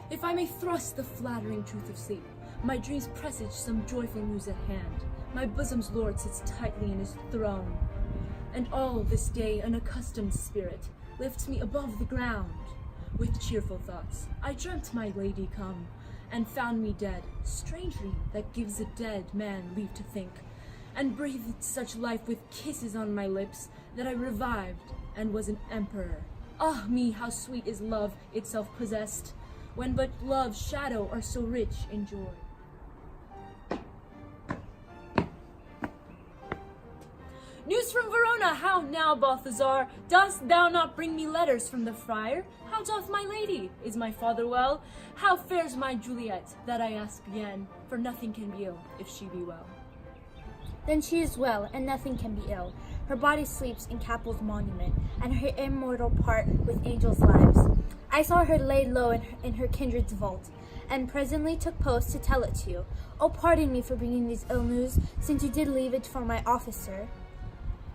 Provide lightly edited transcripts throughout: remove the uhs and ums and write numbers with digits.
If I may thrust the flattering truth of sleep, my dreams presage some joyful news at hand. My bosom's lord sits tightly in his throne, and all this day an accustomed spirit lifts me above the ground. With cheerful thoughts, I dreamt my lady come, and found me dead. Strangely, that gives a dead man leave to think, and breathed such life with kisses on my lips, that I revived, and was an emperor. Ah me, how sweet is love itself possessed, when but love's shadow are so rich in joy. News from Verona, how now, Balthazar? Dost thou not bring me letters from the friar? How doth my lady? Is my father well? How fares my Juliet? That I ask again, for nothing can be ill if she be well. Then she is well, and nothing can be ill. Her body sleeps in Capel's monument, and her immortal part with angels' lives. I saw her laid low in her kindred's vault, and presently took post to tell it to you. Oh, pardon me for bringing these ill news, since you did leave it for my officer.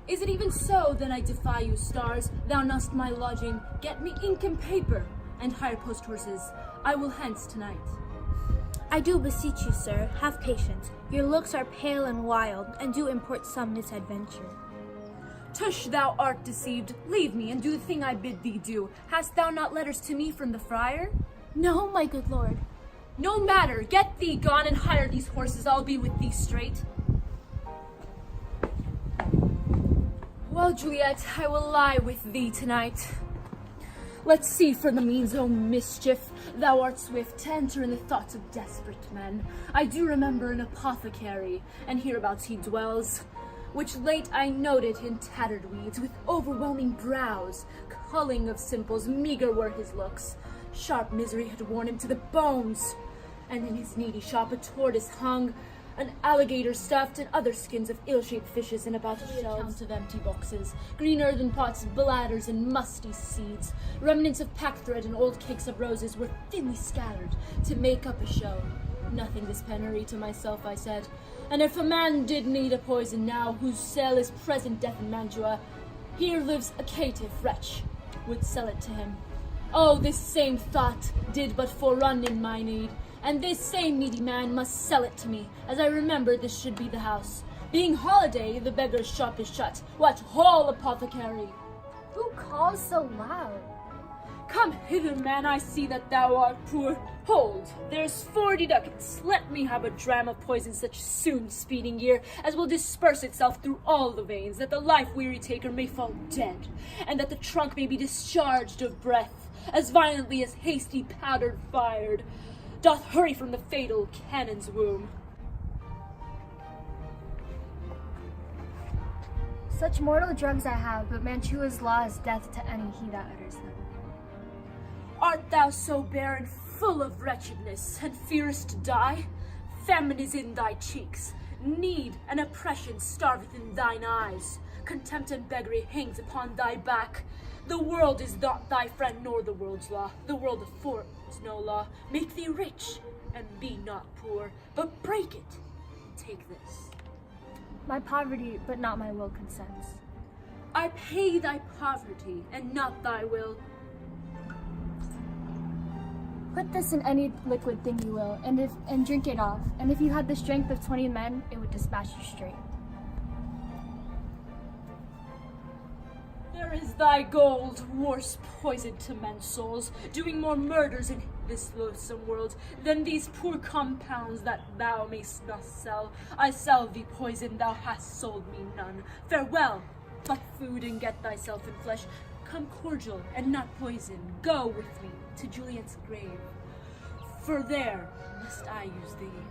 Is it even so? Then I defy you, stars. Thou know'st my lodging. Get me ink and paper, and hire post horses. I will hence tonight. I do beseech you, sir, have patience. Your looks are pale and wild, and do import some misadventure. Tush, thou art deceived. Leave me, and do the thing I bid thee do. Hast thou not letters to me from the friar? No, my good lord. No matter, get thee gone and hire these horses. I'll be with thee straight. Well, Juliet, I will lie with thee tonight. Let's see for the means, O mischief. Thou art swift to enter in the thoughts of desperate men. I do remember an apothecary, and hereabouts he dwells, which late I noted in tattered weeds, with overwhelming brows, culling of simples, meager were his looks. Sharp misery had worn him to the bones, and in his needy shop a tortoise hung, an alligator stuffed, and other skins of ill-shaped fishes in about a shelves of empty boxes, green earthen pots, bladders, and musty seeds. Remnants of pack thread and old cakes of roses were thinly scattered to make up a show. Nothing this penury to myself, I said, and if a man did need a poison now, whose sale is present death in Mantua, here lives a caitiff wretch, would sell it to him. Oh, this same thought did but forerun in my need, and this same needy man must sell it to me, as I remember this should be the house. Being holiday, the beggar's shop is shut. What, hall, apothecary? Who calls so loud? Come hither, man, I see that thou art poor. Hold, there's 40 ducats. Let me have a dram of poison such soon speeding year, as will disperse itself through all the veins, that the life-weary taker may fall dead, and that the trunk may be discharged of breath, as violently as hasty powder fired doth hurry from the fatal cannon's womb. Such mortal drugs I have, but Mantua's law is death to any he that utters them. Art thou so barren, full of wretchedness, and fearest to die? Famine is in thy cheeks, need and oppression starveth in thine eyes, contempt and beggary hangs upon thy back. The world is not thy friend, nor the world's law. The world affords no law. Make thee rich, and be not poor, but break it. Take this. My poverty, but not my will, consents. I pay thy poverty, and not thy will. Put this in any liquid thing you will, and drink it off. And if you had the strength of 20 men, it would dispatch you straight. There is thy gold, worse poison to men's souls, doing more murders in this loathsome world than these poor compounds that thou mayst not sell. I sell thee poison, thou hast sold me none. Farewell, pluck food and get thyself in flesh. Come cordial and not poison, go with me to Juliet's grave, for there must I use thee.